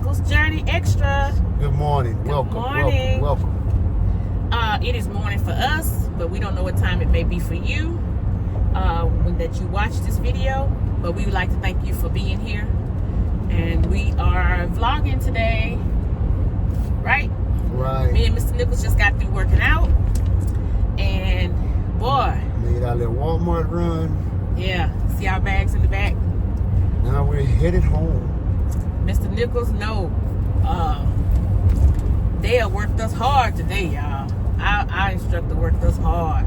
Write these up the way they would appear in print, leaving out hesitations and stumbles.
Nichols Journey Extras. Good morning. Good Welcome. morning. Welcome. It is morning for us, but we don't know what time it may be for you when that you watch this video. But we would like to thank you for being here. And we are vlogging today, right? Right. Me and Mr. Nichols just got through working out. And boy. Made our little Walmart run. Yeah. See our bags in the back? Now we're headed home. Mr. Nichols, no. They have worked us hard today, y'all. Our instructor worked us hard.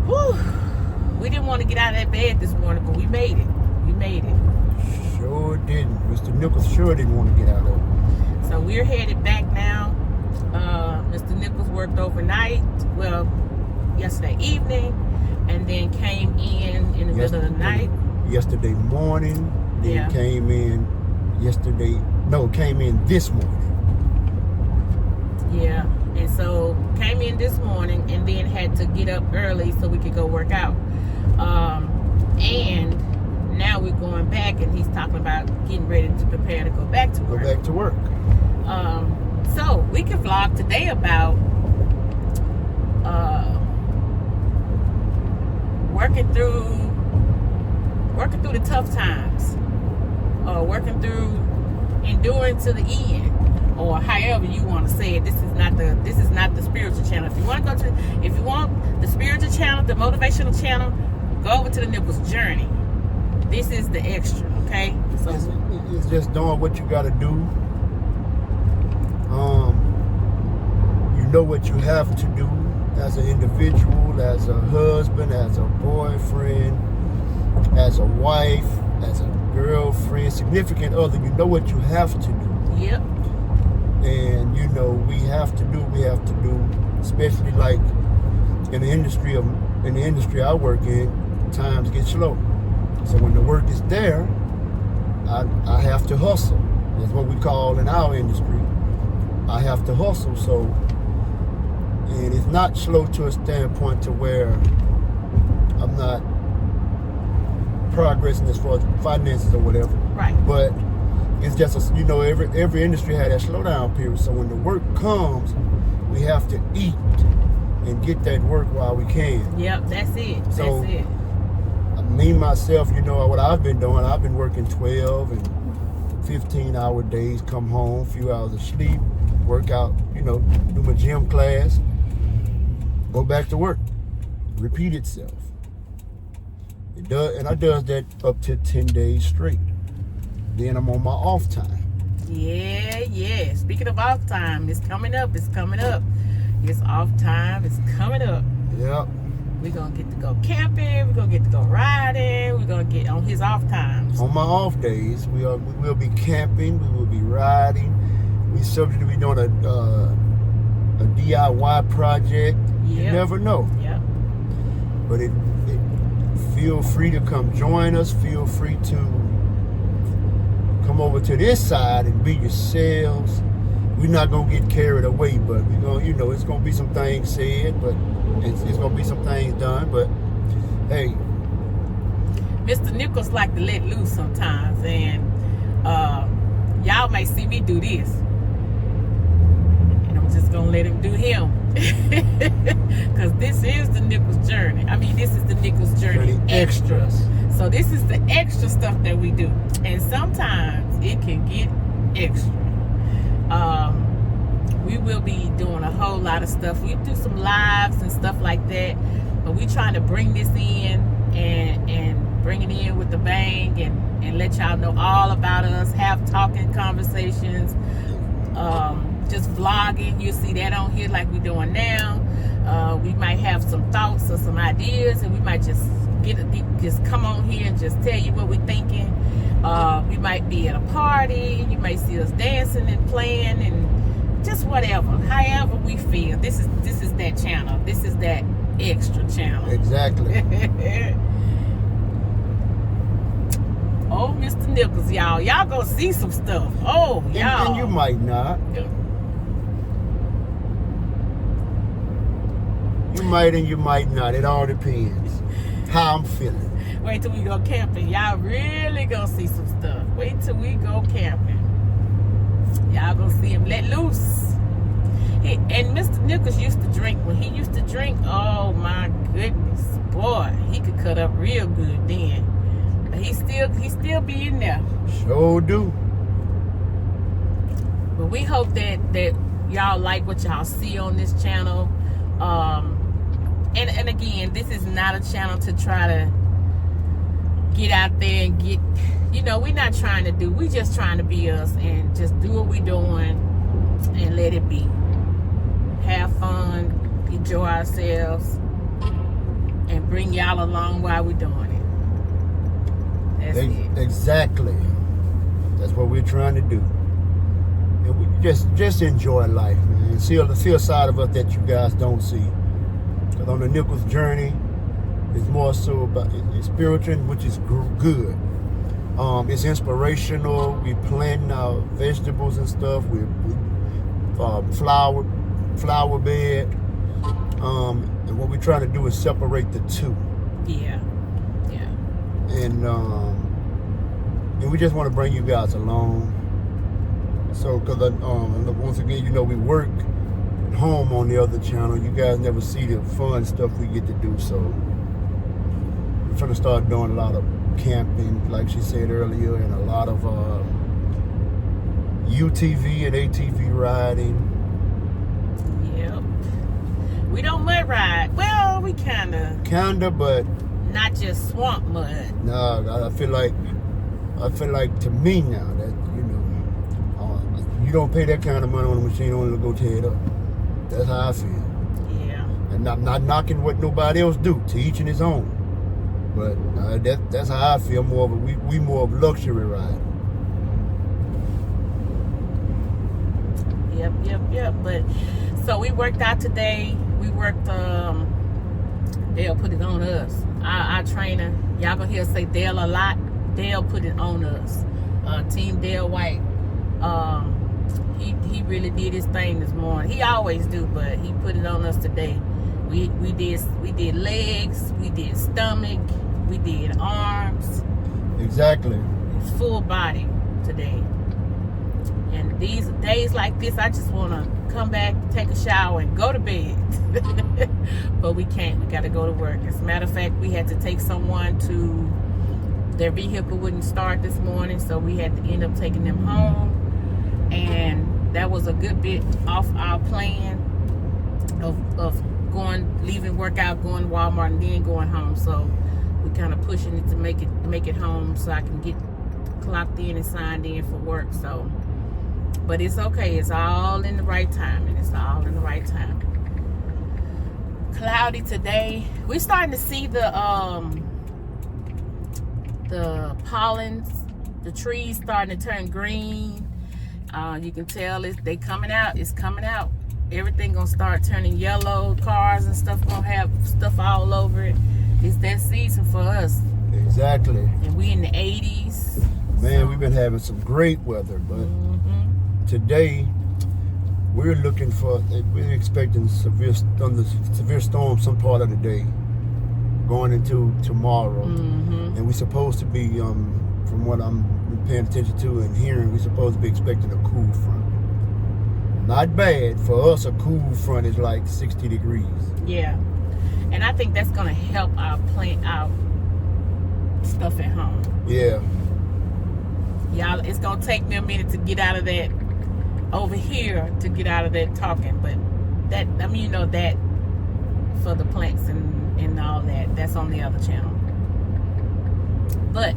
Whew. We didn't want to get out of that bed this morning, but we made it. We made it. Sure didn't. Mr. Nichols sure didn't want to get out of it. So we're headed back now. Mr. Nichols worked overnight, well, yesterday evening, and then came in the middle of the night. Yesterday morning, then came in this morning. Yeah, and so came in this morning and then had to get up early so we could go work out. And now we're going back, and he's talking about getting ready to prepare to go back to work. Go back to work. So we can vlog today about working through the tough times, or working through enduring to the end, or however you want to say it. This is not the spiritual channel. If you want the spiritual channel, the motivational channel, go over to the Nichols Journey. This is the extra, okay? So it's just doing what you got to do. You know what you have to do as an individual, as a husband, as a boyfriend, as a wife, as a girlfriend, significant other. You know what you have to do. Yep. And you know we have to do, especially like in the industry I work in, times get slow. So when the work is there, I have to hustle. That's what we call in our industry. I have to hustle. So, and it's not slow to a standpoint to where I'm not progressing as far as finances or whatever. Right. But it's just every industry had that slowdown period. So when the work comes, we have to eat and get that work while we can. Yep, that's it. So, that's it. Me, myself, what I've been doing, I've been working 12 and 15-hour days, come home, a few hours of sleep, work out, do my gym class, go back to work, repeat itself. It does, and I does that up to 10 days straight. Then I'm on my off time. Yeah. Speaking of off time, it's coming up. It's off time. It's coming up. Yep. We're going to get to go camping. We're going to get to go riding. We're going to get on his off times. On my off days, we will be camping. We will be riding. We're subject to be doing a DIY project. Yep. You never know. Yep. But feel free to come join us. Feel free to come over to this side and be yourselves. We're not going to get carried away, but we're going, it's going to be some things said, but it's going to be some things done. But hey, Mr. Nichols like to let loose sometimes, and y'all may see me do this, and I'm just going to let him do him. Because this is the Nichols Journey. This is the Nichols Journey Extras. So this is the extra stuff that we do, and sometimes it can get extra. We will be doing a whole lot of stuff. We do some lives and stuff like that, but we trying to bring this in and bring it in with the bang and let y'all know all about us, have talking conversations, just vlogging. You'll see that on here like we're doing now. We might have some thoughts or some ideas, and we might just come on here and just tell you what we're thinking. We might be at a party. You might see us dancing and playing and just whatever, however we feel. This is that channel. This is that extra channel. Exactly. Oh, Mr. Nichols, y'all gonna see some stuff. Oh, y'all. And you might not. You might and you might not. It all depends how I'm feeling. Wait till we go camping. Y'all really gonna see some stuff. Wait till we go camping. Y'all gonna see him let loose. And Mr. Nichols used to drink. When he used to drink, oh my goodness, boy, he could cut up real good then. But he still be in there. Sure do. But we hope that y'all like what y'all see on this channel. And again, this is not a channel to try to get out there and get, we're not trying to do. We just trying to be us and just do what we doing and let it be. Have fun, enjoy ourselves, and bring y'all along while we're doing it. That's it. Exactly. That's what we're trying to do. And we just enjoy life, man. See a side of us that you guys don't see. Because on the Nichols Journey, it's more so about it's spiritual, which is good. It's inspirational. We plant our vegetables and stuff. We flower bed. And what we're trying to do is separate the two. Yeah. And we just want to bring you guys along. So, because once again, we work at home on the other channel. You guys never see the fun stuff we get to do. So, we're trying to start doing a lot of camping, like she said earlier, and a lot of UTV and ATV riding. Yep. We don't mud ride. Well, we kinda, but not just swamp mud. No, I feel like to me now that you don't pay that kind of money on a machine only to go tear it up. That's how I feel. Yeah. And I'm not knocking what nobody else do. To each in his own. But that's how I feel. More of we more of luxury ride. Yep. But so we worked out today. We worked. They'll put it on us. Our trainer, y'all gonna hear us say Dale a lot. Dale put it on us. Team Dale White. He really did his thing this morning. He always do, but he put it on us today. We did legs, we did stomach, we did arms. Exactly. Full body today. And these days like this, I just want to come back, take a shower, and go to bed. But we can't. We got to go to work. As a matter of fact, we had to take someone to, their vehicle wouldn't start this morning, so we had to end up taking them home. And that was a good bit off our plan of leaving workout, going to Walmart, and then going home. So we kind of pushing it to make it home so I can get clocked in and signed in for work. So, but it's okay. It's all in the right time, and it's all in the right time. Cloudy today. We're starting to see the pollens, the trees starting to turn green. You can tell they coming out. It's coming out. Everything gonna start turning yellow. Cars and stuff gonna have stuff all over it. It's that season for us. Exactly. And we in the 80s. Man, we've been having some great weather, but today we're expecting severe storm some part of the day going into tomorrow. And we're supposed to be, from what I'm paying attention to and hearing, we're supposed to be expecting a cool front. Not bad. For us, a cool front is like 60 degrees. Yeah. And I think that's going to help our plant out stuff at home. Yeah. Y'all, it's going to take me a minute to get out of that over here, to get out of that talking. But that, that for the plants and all that, that's on the other channel. But,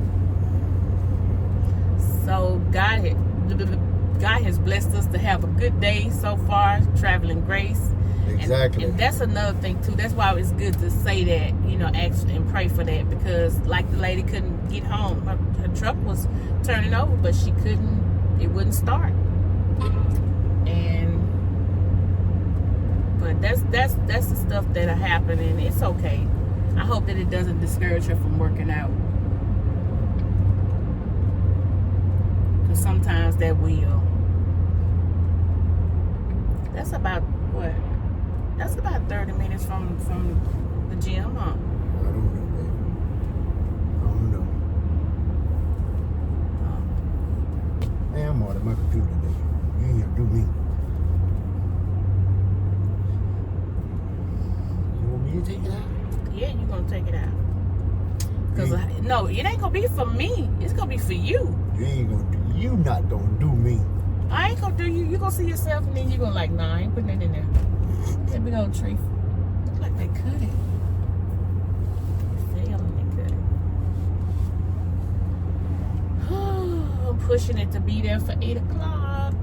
so God has blessed us to have a good day so far, traveling grace. Exactly. And that's another thing too. That's why it's good to say that, ask and pray for that, because like the lady couldn't get home. Her truck was turning over, but it wouldn't start. But that's the stuff that'll happen, and it's okay. I hope that it doesn't discourage her from working out. Because sometimes that will. That's about what? That's about 30 minutes from the gym, huh? I don't know, baby. I don't know. Man, I'm on my computer today. You ain't gonna do me. You want me to take it out? Yeah, you gonna take it out. Cause no, it ain't gonna be for me. It's gonna be for you. You not gonna do me. I ain't gonna do you. You gonna see yourself, and then you gonna like, nah, I ain't putting that in there. That big old tree. Look like they cut it. They cut it. I'm pushing it to be there for 8 o'clock.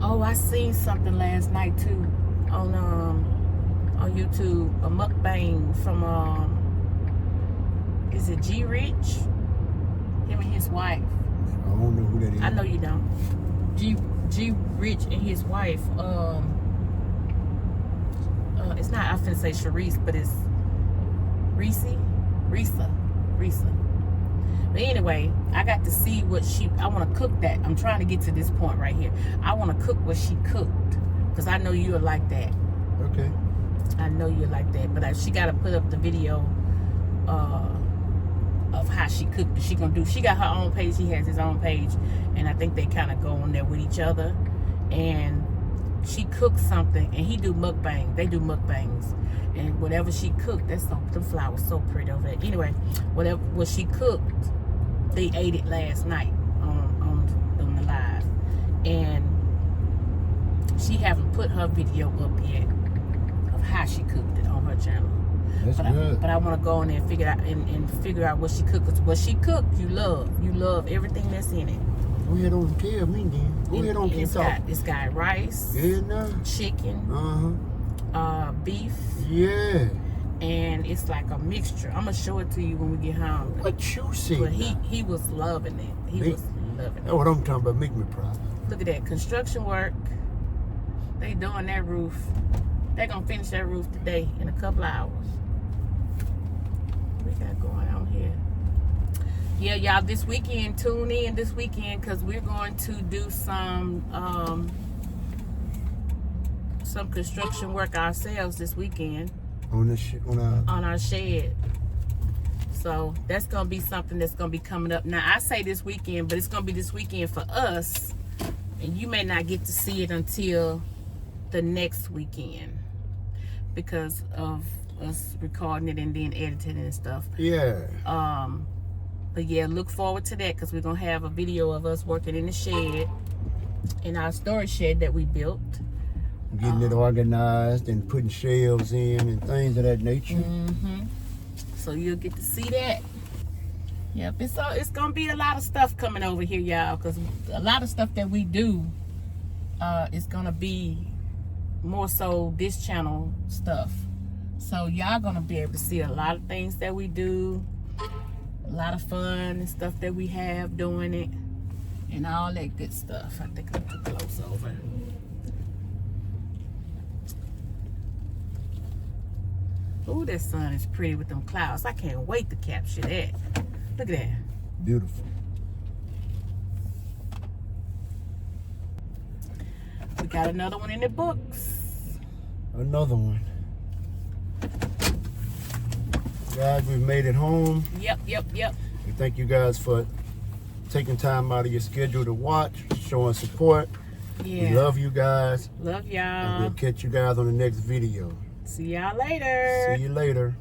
Oh, I seen something last night too on YouTube, a mukbang from is it G Rich? Him and his wife. I don't know who that is. I know you don't. G Rich and his wife. It's not. I finna say Sharice, but it's Risa. But anyway, I got to see what I want to cook that. I'm trying to get to this point right here. I want to cook what she cooked because I know you're like that. Okay. I know you're like that, but she got to put up the video of how she cooked. She got her own page. He has his own page, and I think they kind of go on there with each other. And she cooked something, and he do mukbang. They do mukbangs, and whatever she cooked, the flowers so pretty over there. Anyway, what she cooked, they ate it last night on the live, and she haven't put her video up yet of how she cooked it on her channel. That's good. But I want to go in there and figure out what she cooked. Cause what she cooked, you love everything that's in it. Go ahead on and tell me then. Go ahead on keep talking. It's got rice, chicken, beef. Yeah. And it's like a mixture. I'm gonna show it to you when we get home. What you see? But he was loving it. He was loving it. That's what I'm talking about. Make me proud. Look at that construction work. They doing that roof. They're gonna finish that roof today in a couple hours. We got going on here. Yeah, y'all, this weekend, tune in this weekend because we're going to do some construction work ourselves this weekend on our shed. So that's gonna be something that's gonna be coming up. Now I say this weekend, but it's gonna be this weekend for us, and you may not get to see it until the next weekend because of us recording it and then editing and stuff. Yeah. But yeah, look forward to that because we're gonna have a video of us working in the shed, in our storage shed that we built. Getting it organized and putting shelves in and things of that nature. Mm-hmm. So you'll get to see that. Yep, it's gonna be a lot of stuff coming over here, y'all, because a lot of stuff that we do is gonna be more so this channel stuff. So y'all gonna be able to see a lot of things that we do, a lot of fun and stuff that we have doing it, and all that good stuff. I think I'm too close over. Ooh, that sun is pretty with them clouds. I can't wait to capture that. Look at that. Beautiful. We got another one in the books. Another one. Guys, we've made it home. Yep. We thank you guys for taking time out of your schedule to watch, showing support. Yeah. We love you guys. Love y'all. And we'll catch you guys on the next video. See y'all later. See you later.